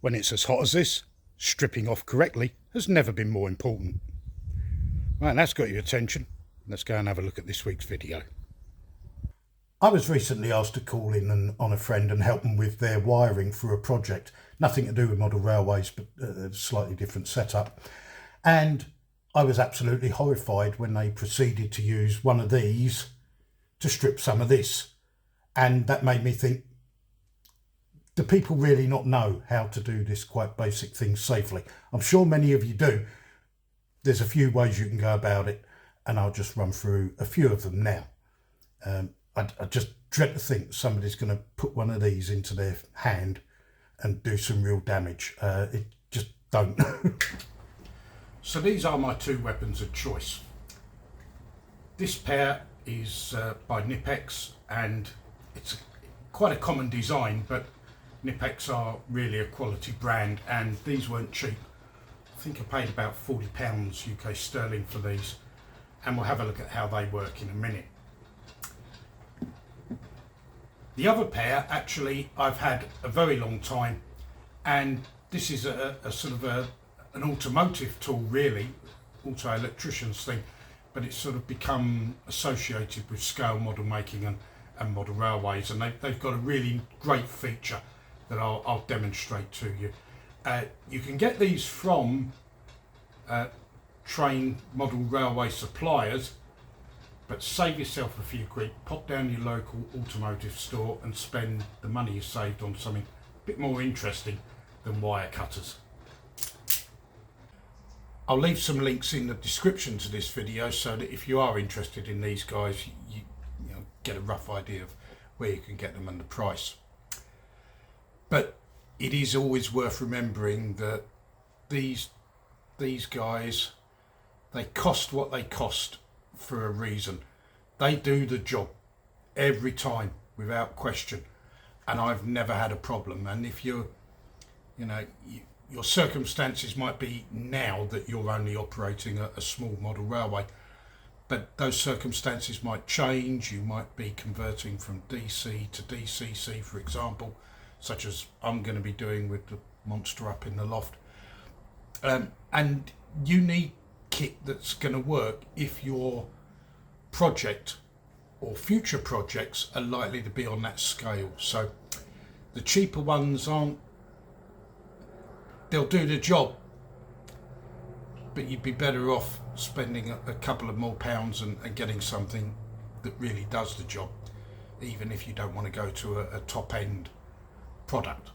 When it's as hot as this, stripping off correctly has never been more important. Right, and that's got your attention. Let's go and have a look at this week's video. I was recently asked to call in on a friend and help them with their wiring for a project. Nothing to do with model railways, but a slightly different setup. And I was absolutely horrified when they proceeded to use one of these to strip some of this. And that made me think, do people really not know how to do this quite basic thing safely? I'm sure many of you do. There's a few ways you can go about it, and I'll just run through a few of them now. I just dread to think somebody's going to put one of these into their hand and do some real damage. It just don't. So these are my two weapons of choice. This pair is by knipex, and it's quite a common design, but knipex are really a quality brand, and these weren't cheap. I think I paid about £40 UK sterling for these, and we'll have a look at how they work in a minute. The other pair, actually, I've had a very long time, and this is a sort of an automotive tool, really, auto electrician's thing, but it's sort of become associated with scale model making and model railways, and they've got a really great feature that I'll demonstrate to you. You can get these from train model railway suppliers, but save yourself a few quid, pop down your local automotive store and spend the money you saved on something a bit more interesting than wire cutters. I'll leave some links in the description to this video so that if you are interested in these guys, you get a rough idea of where you can get them and the price. But it is always worth remembering that these guys, they cost what they cost for a reason. They do the job every time without question, and I've never had a problem. And if your circumstances might be now that you're only operating a small model railway, but those circumstances might change. You might be converting from DC to DCC, for example, such as I'm going to be doing with the monster up in the loft, and you need kit that's going to work if your project or future projects are likely to be on that scale. So the cheaper ones they'll do the job, but you'd be better off spending a couple of more pounds and getting something that really does the job, even if you don't want to go to a top end product.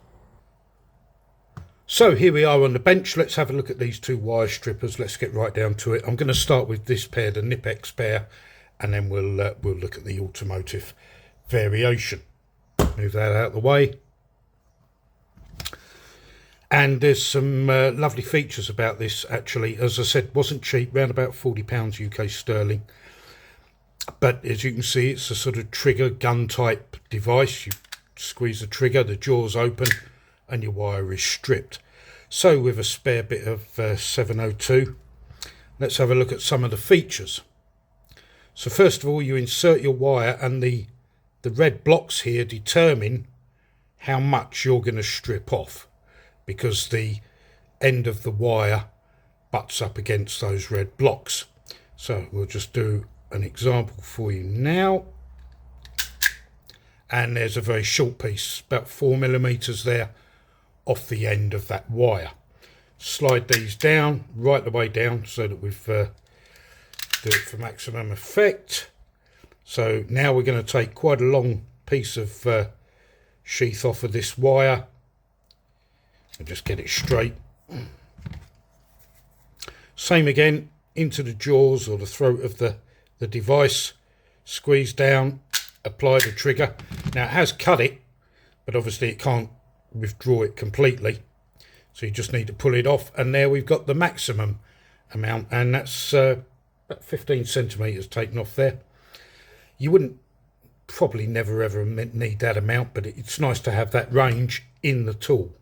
So here we are on the bench. Let's have a look at these two wire strippers. Let's get right down to it. I'm going to start with this pair, the knipex pair, and then we'll look at the automotive variation. Move that out of the way. And there's some lovely features about this, actually. As I said, wasn't cheap, around about £40 UK sterling. But as you can see, it's a sort of trigger gun type device. You squeeze the trigger, the jaws open, and your wire is stripped. So with a spare bit of 702, let's have a look at some of the features. So first of all, you insert your wire, and the red blocks here determine how much you're going to strip off, because the end of the wire butts up against those red blocks. So we'll just do an example for you now. And there's a very short piece, about 4mm there, off the end of that wire. Slide these down, right the way down, so that we've do it for maximum effect. So now we're going to take quite a long piece of sheath off of this wire and just get it straight. Same again, into the jaws or the throat of the device, squeeze down, apply the trigger. Now it has cut it, but obviously it can't withdraw it completely, so you just need to pull it off, and there we've got the maximum amount, and that's about 15 centimeters taken off there. You wouldn't probably never ever need that amount, but it's nice to have that range in the tool.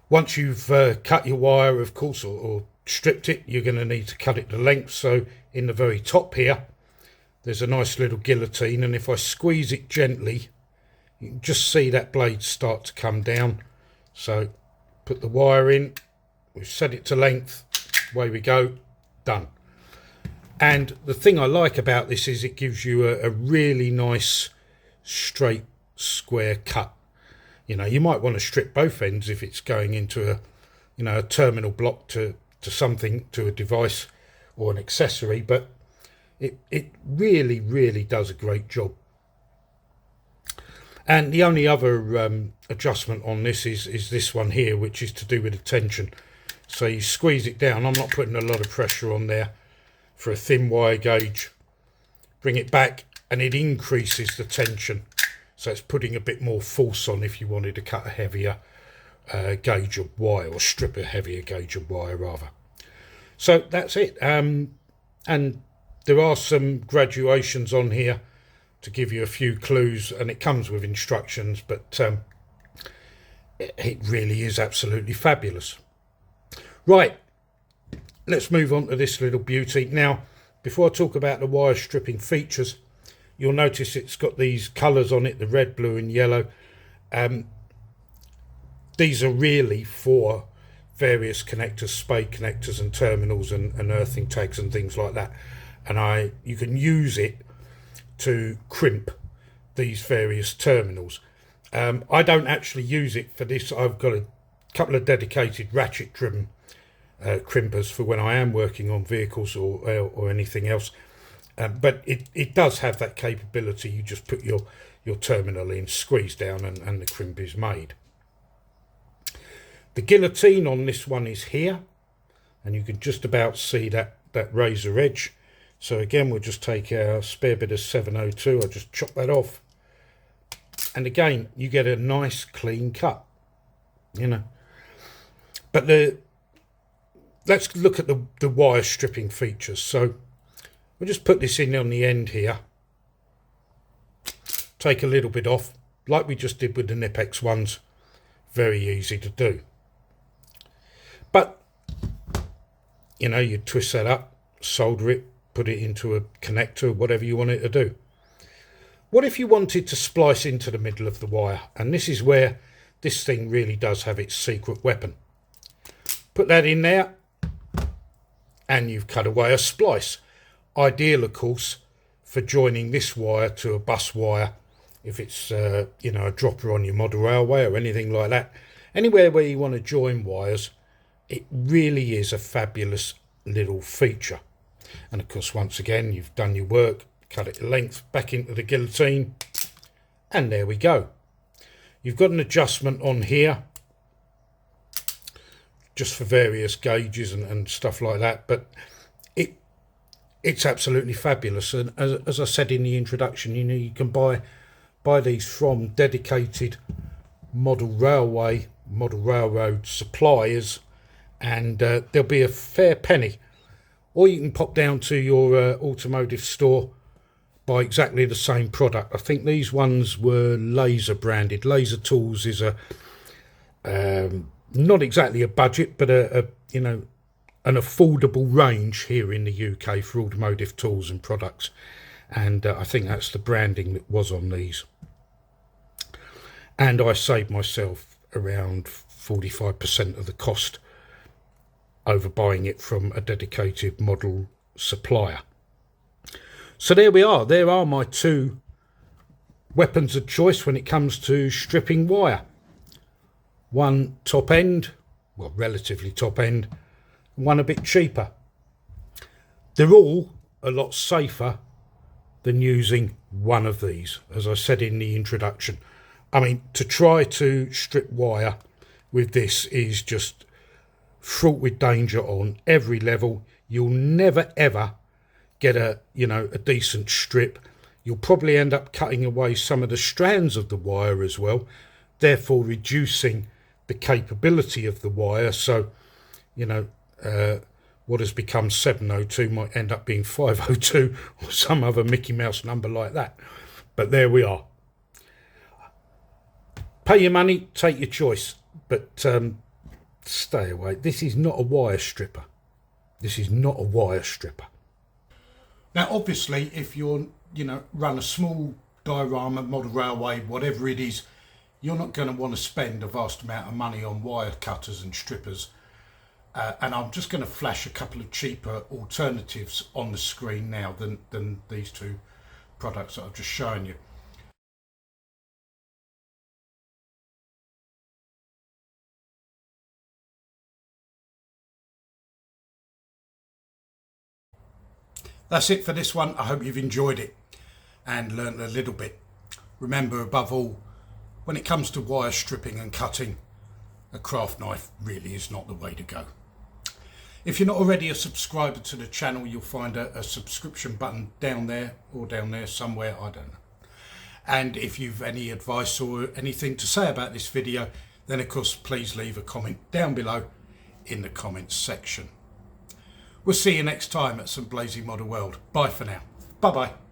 Once you've cut your wire, of course, or stripped it, you're going to need to cut it to length. So in the very top here, there's a nice little guillotine, and if I squeeze it gently, You can just see that blade start to come down. So put the wire in, we've set it to length, away we go, done. And the thing I like about this is it gives you a really nice straight square cut. You know, you might want to strip both ends if it's going into a, you know, a terminal block to something, to a device or an accessory, but it really does a great job. And the only other adjustment on this is this one here, which is to do with the tension. So you squeeze it down. I'm not putting a lot of pressure on there for a thin wire gauge. Bring it back and it increases the tension. So it's putting a bit more force on if you wanted to cut a heavier gauge of wire, or strip a heavier gauge of wire rather. So that's it. And there are some graduations on here to give you a few clues, and it comes with instructions, but it really is absolutely fabulous. Right, let's move on to this little beauty. Now, before I talk about the wire stripping features, you'll notice it's got these colours on it, the red, blue and yellow. These are really for various connectors, spade connectors and terminals and earthing tags and things like that. And you can use it to crimp these various terminals. I don't actually use it for this. I've got a couple of dedicated ratchet driven crimpers for when I am working on vehicles or anything else. But it does have that capability. You just put your terminal in, squeeze down, and the crimp is made. The guillotine on this one is here, and you can just about see that razor edge. So again, we'll just take our spare bit of 702, I'll just chop that off. And again, you get a nice clean cut, you know. But let's look at the wire stripping features. So we'll just put this in on the end here. Take a little bit off, like we just did with the knipex ones. Very easy to do. But, you know, you twist that up, solder it, put it into a connector, whatever you want it to do. What if you wanted to splice into the middle of the wire? And this is where this thing really does have its secret weapon. Put that in there and you've cut away a splice. Ideal, of course, for joining this wire to a bus wire, if it's you know, a dropper on your model railway or anything like that. Anywhere where you want to join wires, it really is a fabulous little feature. And of course, once again, you've done your work, cut it to length, back into the guillotine, and there we go. You've got an adjustment on here, just for various gauges and stuff like that, but it's absolutely fabulous. And as I said in the introduction, you know, you can buy these from dedicated model railroad suppliers, and there'll be a fair penny. Or you can pop down to your automotive store, buy exactly the same product. I think these ones were Laser branded. Laser Tools is a not exactly a budget, but a you know, an affordable range here in the UK for automotive tools and products. And I think that's the branding that was on these. And I saved myself around 45% of the cost over buying it from a dedicated model supplier. So there we are. There are my two weapons of choice when it comes to stripping wire. One top end, well, relatively top end, one a bit cheaper. They're all a lot safer than using one of these, as I said in the introduction. I mean, to try to strip wire with this is just fraught with danger on every level. You'll never ever get a decent strip. You'll probably end up cutting away some of the strands of the wire as well, therefore reducing the capability of the wire. So, you know, what has become 702 might end up being 502 or some other Mickey Mouse number like that. But there we are. Pay your money, take your choice, but stay away. This is not a wire stripper. This is not a wire stripper. Now, obviously, if you're, run a small diorama, model railway, whatever it is, you're not going to want to spend a vast amount of money on wire cutters and strippers. And I'm just going to flash a couple of cheaper alternatives on the screen now than these two products that I've just shown you. That's it for this one. I hope you've enjoyed it and learned a little bit. Remember, above all, when it comes to wire stripping and cutting, a craft knife really is not the way to go. If you're not already a subscriber to the channel, you'll find a subscription button down there or down there somewhere, I don't know. And if you've any advice or anything to say about this video, then of course please leave a comment down below in the comments section. We'll see you next time at some Blazing Model World. Bye for now. Bye bye.